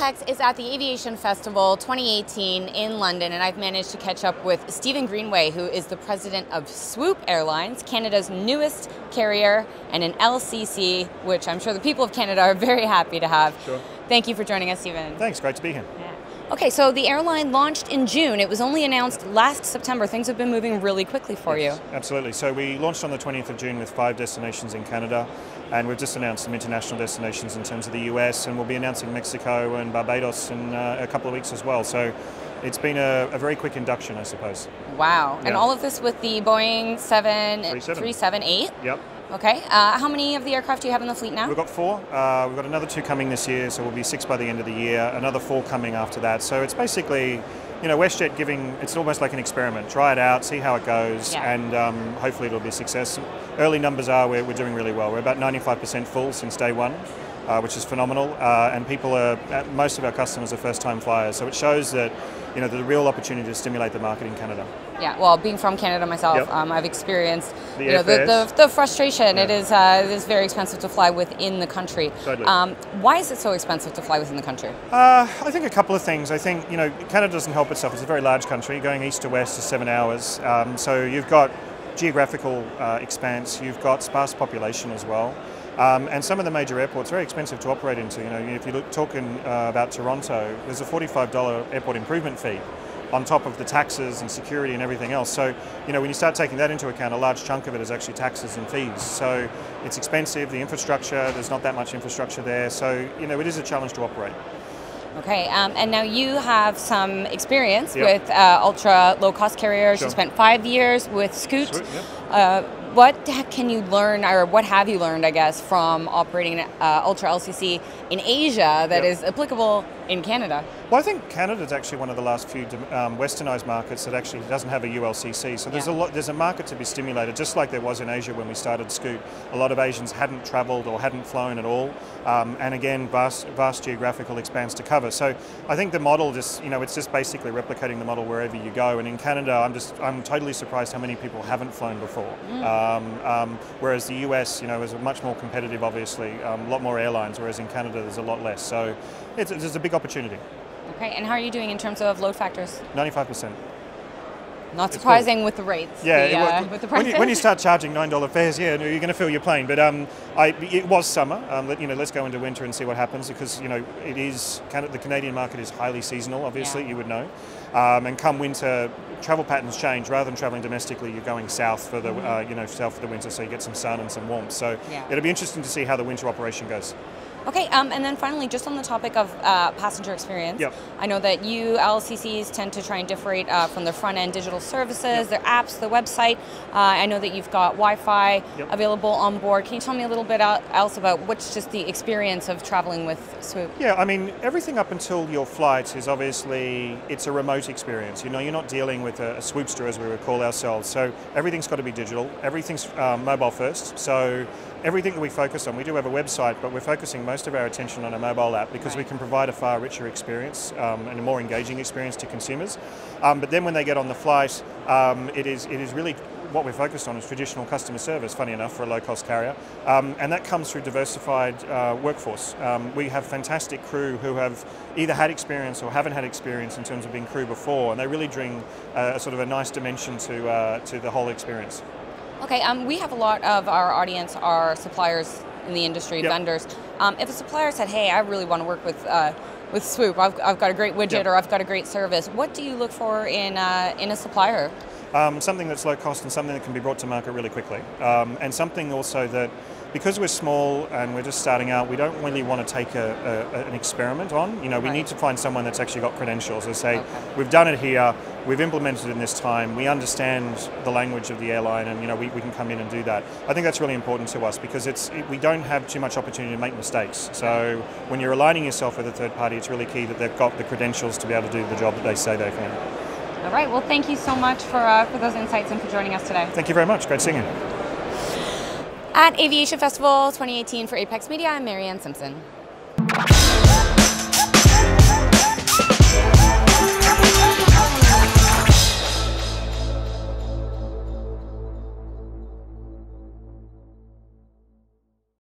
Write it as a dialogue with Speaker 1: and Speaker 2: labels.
Speaker 1: xxxx is at the Aviation Festival 2018 in London, and I've managed to catch up with Steven Greenway, who is the president of Swoop Airlines, Canada's newest carrier, and an LCC, which I'm sure the people of Canada are very happy to have.
Speaker 2: Sure.
Speaker 1: Thank you for joining us, Steven.
Speaker 2: Thanks, great to be here.
Speaker 1: Yeah. Okay, so the airline launched in June. It was only announced last September. Things have been moving really quickly for you.
Speaker 2: Absolutely. So we launched on the 20th of June with 5 destinations in Canada, and we've just announced some international destinations in terms of the US, and we'll be announcing Mexico and Barbados in a couple of weeks as well. So it's been a very quick induction, I suppose.
Speaker 1: Wow.
Speaker 2: Yeah.
Speaker 1: And all of this with the Boeing 737-8?
Speaker 2: Yep.
Speaker 1: Okay. How many of the aircraft do you have in the fleet now?
Speaker 2: We've got 4. We've got another 2 coming this year, so we'll be 6 by the end of the year, another 4 coming after that. So it's basically, you know, WestJet it's almost like an experiment. Try it out, see how it goes,
Speaker 1: yeah.
Speaker 2: and hopefully it'll be a success. Early numbers are we're doing really well. We're about 95% full since day one, which is phenomenal, and most of our customers are first-time flyers, so it shows that, you know, there's a real opportunity to stimulate the market in Canada.
Speaker 1: Yeah, well, being from Canada myself,
Speaker 2: Yep.
Speaker 1: I've experienced
Speaker 2: the
Speaker 1: the frustration.
Speaker 2: Yeah.
Speaker 1: It is very expensive to fly within the country.
Speaker 2: Totally.
Speaker 1: Why is it so expensive to fly within the country?
Speaker 2: I think a couple of things. I think, you know, Canada doesn't help itself. It's a very large country. Going east to west is 7 hours. So you've got geographical expanse. You've got sparse population as well. And some of the major airports are very expensive to operate into. You know, if you look talking about Toronto, there's a $45 airport improvement fee on top of the taxes and security and everything else. So, you know, when you start taking that into account, a large chunk of it is actually taxes and fees. So it's expensive, the infrastructure, there's not that much infrastructure there. So, you know, it is a challenge to operate.
Speaker 1: Okay, and now you have some experience
Speaker 2: Yep.
Speaker 1: with ultra low-cost carriers.
Speaker 2: Sure.
Speaker 1: You spent 5 years with Scoot.
Speaker 2: Sweet, yep.
Speaker 1: What can you learn, or what have you learned, I guess, from operating an ultra LCC in Asia that
Speaker 2: Yep.
Speaker 1: is applicable in Canada?
Speaker 2: Well, I think Canada is actually one of the last few westernized markets that actually doesn't have a ULCC. So there's a market to be stimulated, just like there was in Asia when we started Scoot. A lot of Asians hadn't travelled or hadn't flown at all, and again, vast geographical expanse to cover. So I think the model just, you know, it's just basically replicating the model wherever you go. And in Canada, I'm totally surprised how many people haven't flown before. Whereas the US, you know, is much more competitive, obviously, a lot more airlines, whereas in Canada there's a lot less. So there's a big opportunity.
Speaker 1: Okay, and how are you doing in terms of load factors?
Speaker 2: 95%.
Speaker 1: Not surprising with the rates.
Speaker 2: Yeah,
Speaker 1: with the prices.
Speaker 2: when you start charging $9 fares, yeah, you're going to fill your plane. But it was summer. You know, let's go into winter and see what happens, because, you know, the Canadian market is highly seasonal. Obviously,
Speaker 1: Yeah.
Speaker 2: you would know. And come winter, travel patterns change. Rather than traveling domestically, you're going south for the south for the winter, so you get some sun and some warmth. So
Speaker 1: Yeah.
Speaker 2: it'll be interesting to see how the winter operation goes.
Speaker 1: Okay, and then finally, just on the topic of passenger experience,
Speaker 2: Yep.
Speaker 1: I know that you LCCs tend to try and differentiate from their front-end digital services,
Speaker 2: Yep.
Speaker 1: their apps, the website. I know that you've got Wi-Fi
Speaker 2: Yep.
Speaker 1: available on board. Can you tell me a little bit else about what's just the experience of traveling with Swoop?
Speaker 2: Yeah, I mean, everything up until your flight is obviously, it's a remote experience. You know, you're not dealing with a swoopster, as we would call ourselves. So everything's got to be digital. Everything's mobile first. So everything that we focus on, we do have a website, but we're focusing most of our attention on a mobile app, because we can provide a far richer experience and a more engaging experience to consumers. But then when they get on the flight, it is really what we're focused on is traditional customer service, funny enough, for a low-cost carrier. And that comes through diversified workforce. We have fantastic crew who have either had experience or haven't had experience in terms of being crew before, and they really bring a sort of a nice dimension to the whole experience.
Speaker 1: Okay, we have a lot of our audience are suppliers in the industry,
Speaker 2: Yep.
Speaker 1: vendors. If a supplier said, hey, I really want to work with Swoop, I've got a great widget,
Speaker 2: Yep.
Speaker 1: or I've got a great service, what do you look for in a supplier?
Speaker 2: Something that's low cost and something that can be brought to market really quickly. And something also that, because we're small and we're just starting out, we don't really want to take an experiment on. You know, we need to find someone that's actually got credentials. They say, we've done it here, we've implemented it in this time, we understand the language of the airline, and, you know, we can come in and do that. I think that's really important to us, because we don't have too much opportunity to make mistakes. So when you're aligning yourself with a third party, it's really key that they've got the credentials to be able to do the job that they say they can.
Speaker 1: All right, well, thank you so much for those insights and for joining us today.
Speaker 2: Thank you very much. Great seeing you.
Speaker 1: At Aviation Festival 2018 for Apex Media, I'm Marianne Simpson.